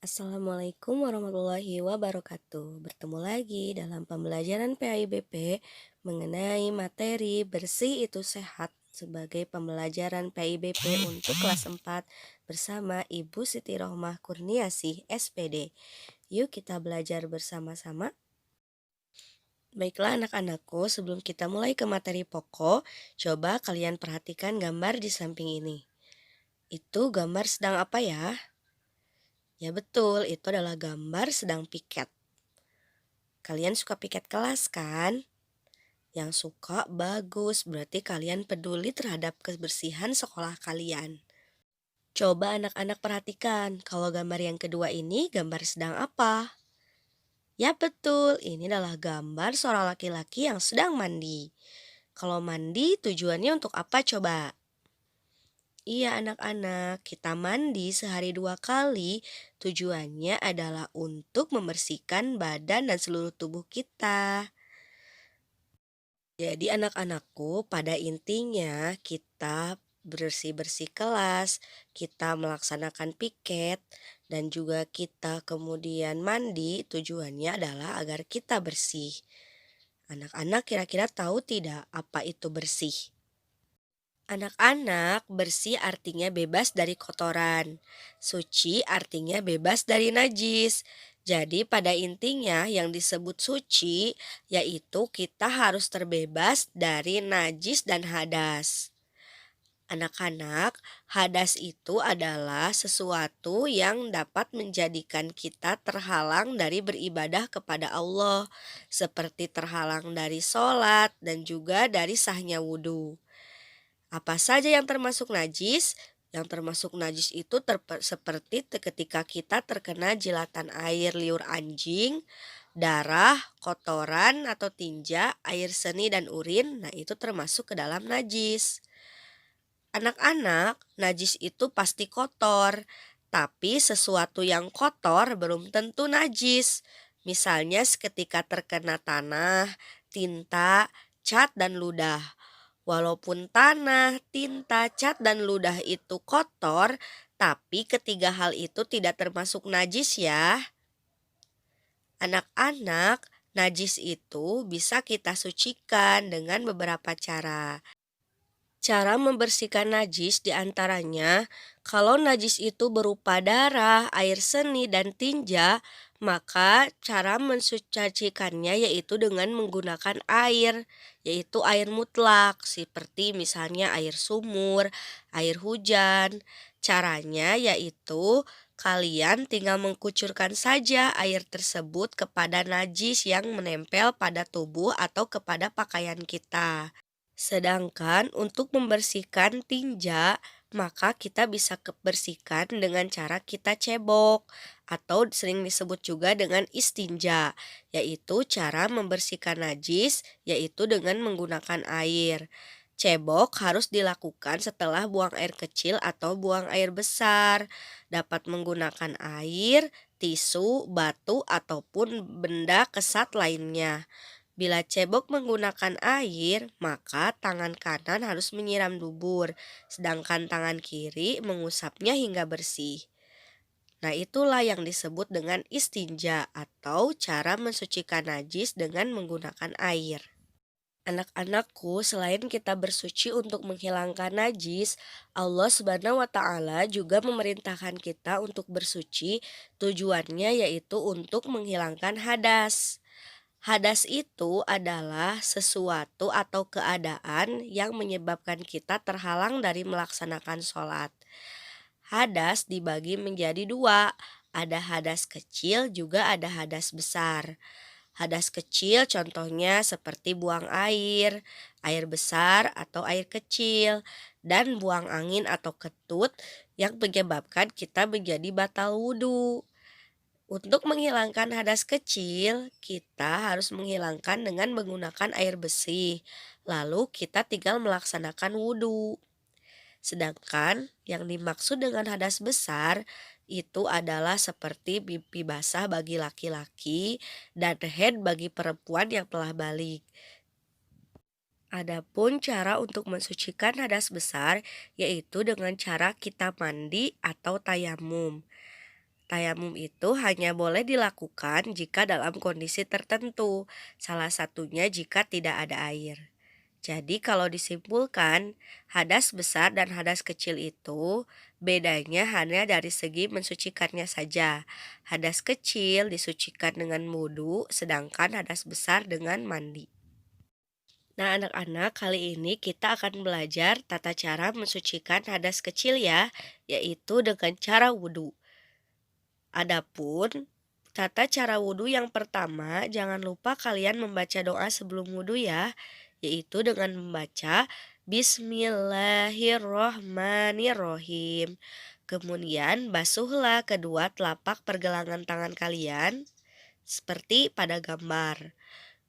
Assalamualaikum warahmatullahi wabarakatuh. Bertemu lagi dalam pembelajaran PAIBP mengenai materi bersih itu sehat sebagai pembelajaran PAIBP untuk kelas 4 bersama Ibu Siti Rohmah Kurniasih SPD. Yuk kita belajar bersama-sama. Baiklah anak-anakku, sebelum kita mulai ke materi pokok, coba kalian perhatikan gambar di samping ini. Itu gambar sedang apa ya? Ya betul, itu adalah gambar sedang piket. Kalian suka piket kelas kan? Yang suka bagus, berarti kalian peduli terhadap kebersihan sekolah kalian. Coba anak-anak perhatikan, kalau gambar yang kedua ini gambar sedang apa? Ya betul, ini adalah gambar seorang laki-laki yang sedang mandi. Kalau mandi tujuannya untuk apa coba? Iya anak-anak, kita mandi sehari 2 kali, tujuannya adalah untuk membersihkan badan dan seluruh tubuh kita. Jadi anak-anakku, pada intinya kita bersih-bersih kelas, kita melaksanakan piket, dan juga kita kemudian mandi, tujuannya adalah agar kita bersih. Anak-anak kira-kira tahu tidak apa itu bersih? Anak-anak, bersih artinya bebas dari kotoran. Suci artinya bebas dari najis. Jadi pada intinya yang disebut suci yaitu kita harus terbebas dari najis dan hadas. Anak-anak, hadas itu adalah sesuatu yang dapat menjadikan kita terhalang dari beribadah kepada Allah, seperti terhalang dari sholat dan juga dari sahnya wudhu. Apa saja yang termasuk najis? Yang termasuk najis itu seperti ketika kita terkena jilatan air liur anjing, darah, kotoran atau tinja, air seni dan urin. Nah, itu termasuk ke dalam najis. Anak-anak, najis itu pasti kotor, tapi sesuatu yang kotor belum tentu najis. Misalnya seketika terkena tanah, tinta, cat dan ludah. Walaupun tanah, tinta, cat, dan ludah itu kotor, tapi ketiga hal itu tidak termasuk najis ya. Anak-anak, najis itu bisa kita sucikan dengan beberapa cara. Cara membersihkan najis diantaranya, kalau najis itu berupa darah, air seni, dan tinja, maka cara mensucikannya yaitu dengan menggunakan air, yaitu air mutlak, seperti misalnya air sumur, air hujan. Caranya yaitu kalian tinggal mengkucurkan saja air tersebut kepada najis yang menempel pada tubuh atau kepada pakaian kita. Sedangkan untuk membersihkan tinja, maka kita bisa bersihkan dengan cara kita cebok atau sering disebut juga dengan istinja, yaitu cara membersihkan najis yaitu dengan menggunakan air. Cebok harus dilakukan setelah buang air kecil atau buang air besar. Dapat menggunakan air, tisu, batu, ataupun benda kesat lainnya. Bila cebok menggunakan air, maka tangan kanan harus menyiram dubur, sedangkan tangan kiri mengusapnya hingga bersih. Nah, itulah yang disebut dengan istinja atau cara mensucikan najis dengan menggunakan air. Anak-anakku, selain kita bersuci untuk menghilangkan najis, Allah Subhanahu wa Ta'ala juga memerintahkan kita untuk bersuci. Tujuannya yaitu untuk menghilangkan hadas. Hadas itu adalah sesuatu atau keadaan yang menyebabkan kita terhalang dari melaksanakan sholat. Hadas dibagi menjadi dua, ada hadas kecil juga ada hadas besar. Hadas kecil contohnya seperti buang air, air besar atau air kecil, dan buang angin atau ketut yang menyebabkan kita menjadi batal wudhu. Untuk menghilangkan hadas kecil, kita harus menghilangkan dengan menggunakan air bersih. Lalu kita tinggal melaksanakan wudhu. Sedangkan yang dimaksud dengan hadas besar itu adalah seperti mimpi basah bagi laki-laki dan head bagi perempuan yang telah balik. Adapun cara untuk mensucikan hadas besar yaitu dengan cara kita mandi atau tayamum. Tayamum itu hanya boleh dilakukan jika dalam kondisi tertentu, salah satunya jika tidak ada air. Jadi kalau disimpulkan, hadas besar dan hadas kecil itu bedanya hanya dari segi mensucikannya saja. Hadas kecil disucikan dengan wudu, sedangkan hadas besar dengan mandi. Nah, anak-anak, kali ini kita akan belajar tata cara mensucikan hadas kecil ya, yaitu dengan cara wudhu. Adapun tata cara wudhu yang pertama, jangan lupa kalian membaca doa sebelum wudhu ya, yaitu dengan membaca Bismillahirrohmanirrohim. Kemudian basuhlah kedua telapak pergelangan tangan kalian seperti pada gambar.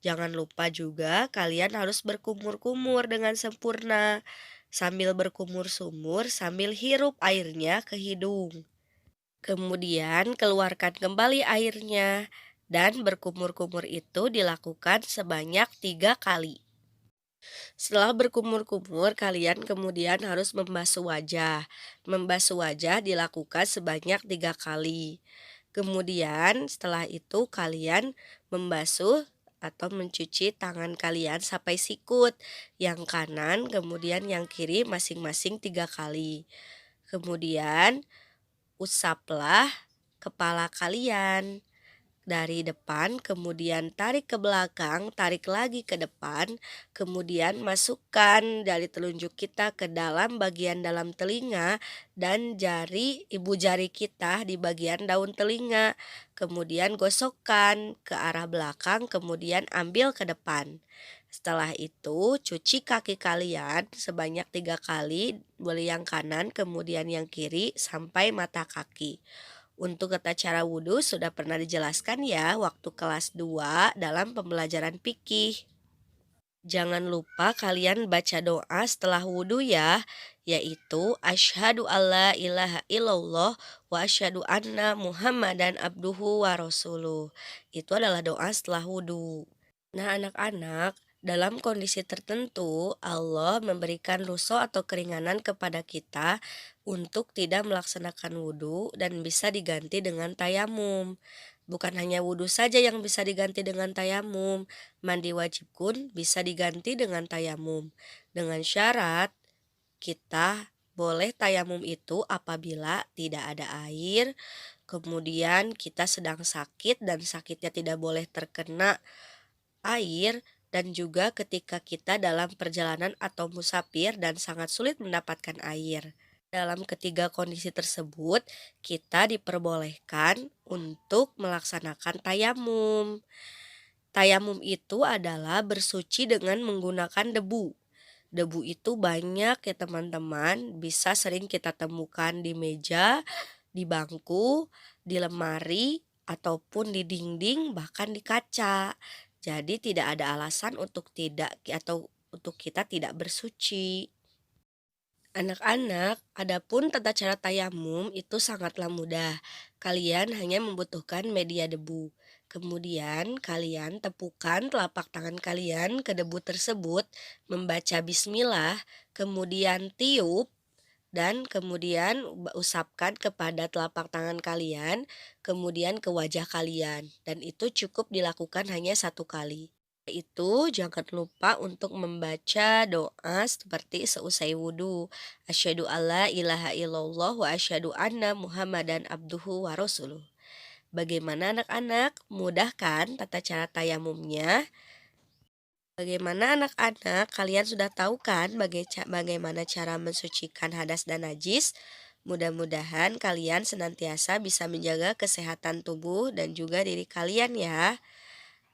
Jangan lupa juga kalian harus berkumur-kumur dengan sempurna. Sambil berkumur sumur, sambil hirup airnya ke hidung. Kemudian keluarkan kembali airnya dan berkumur-kumur itu dilakukan sebanyak 3 kali. Setelah berkumur-kumur, kalian kemudian harus membasuh wajah. Membasuh wajah dilakukan sebanyak 3 kali. Kemudian setelah itu kalian membasuh atau mencuci tangan kalian sampai sikut. Yang kanan, kemudian yang kiri masing-masing 3 kali. Kemudian usaplah kepala kalian dari depan, kemudian tarik ke belakang, tarik lagi ke depan, kemudian masukkan dari telunjuk kita ke dalam bagian dalam telinga dan ibu jari kita di bagian daun telinga. Kemudian gosokkan ke arah belakang, kemudian ambil ke depan. Setelah itu, cuci kaki kalian sebanyak 3 kali, boleh yang kanan, kemudian yang kiri, sampai mata kaki. Untuk tata cara wudhu sudah pernah dijelaskan ya waktu kelas 2 dalam pembelajaran fikih. Jangan lupa kalian baca doa setelah wudhu ya, yaitu asyhadu alla ilaha illallah wa asyhadu anna muhammadan abduhu wa rasuluh. Itu adalah doa setelah wudhu. Nah, anak-anak, dalam kondisi tertentu, Allah memberikan rukhsah atau keringanan kepada kita untuk tidak melaksanakan wudhu dan bisa diganti dengan tayamum. Bukan hanya wudhu saja yang bisa diganti dengan tayamum, mandi wajib pun bisa diganti dengan tayamum. Dengan syarat kita boleh tayamum itu apabila tidak ada air, kemudian kita sedang sakit dan sakitnya tidak boleh terkena air, dan juga ketika kita dalam perjalanan atau musafir dan sangat sulit mendapatkan air. Dalam ketiga kondisi tersebut, kita diperbolehkan untuk melaksanakan tayamum. Tayamum itu adalah bersuci dengan menggunakan debu. Debu itu banyak ya teman-teman, bisa sering kita temukan di meja, di bangku, di lemari, ataupun di dinding, bahkan di kaca. Jadi tidak ada alasan untuk tidak atau untuk kita tidak bersuci. Anak-anak, adapun tata cara tayamum itu sangatlah mudah. Kalian hanya membutuhkan media debu. Kemudian kalian tepukan telapak tangan kalian ke debu tersebut, membaca bismillah, kemudian tiup dan kemudian usapkan kepada telapak tangan kalian, kemudian ke wajah kalian. Dan itu cukup dilakukan hanya 1 kali. Itu jangan lupa untuk membaca doa seperti seusai wudhu. Asyhadu alla ilaha illallah wa asyhadu anna muhammadan abduhu wa rasuluh. Bagaimana anak-anak? Mudah kan tata cara tayamumnya? Bagaimana anak-anak? Kalian sudah tahu kan bagaimana cara mensucikan hadas dan najis? Mudah-mudahan kalian senantiasa bisa menjaga kesehatan tubuh dan juga diri kalian ya.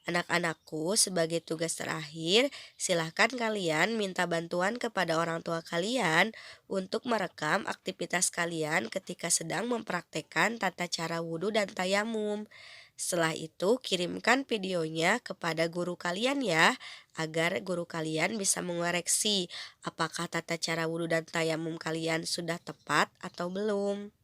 Anak-anakku, sebagai tugas terakhir, silahkan kalian minta bantuan kepada orang tua kalian untuk merekam aktivitas kalian ketika sedang mempraktekkan tata cara wudhu dan tayamum. Setelah itu, kirimkan videonya kepada guru kalian ya, agar guru kalian bisa mengoreksi apakah tata cara wudhu dan tayamum kalian sudah tepat atau belum.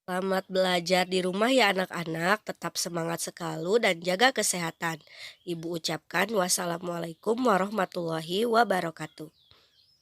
Selamat belajar di rumah ya anak-anak, tetap semangat selalu dan jaga kesehatan. Ibu ucapkan wassalamualaikum warahmatullahi wabarakatuh.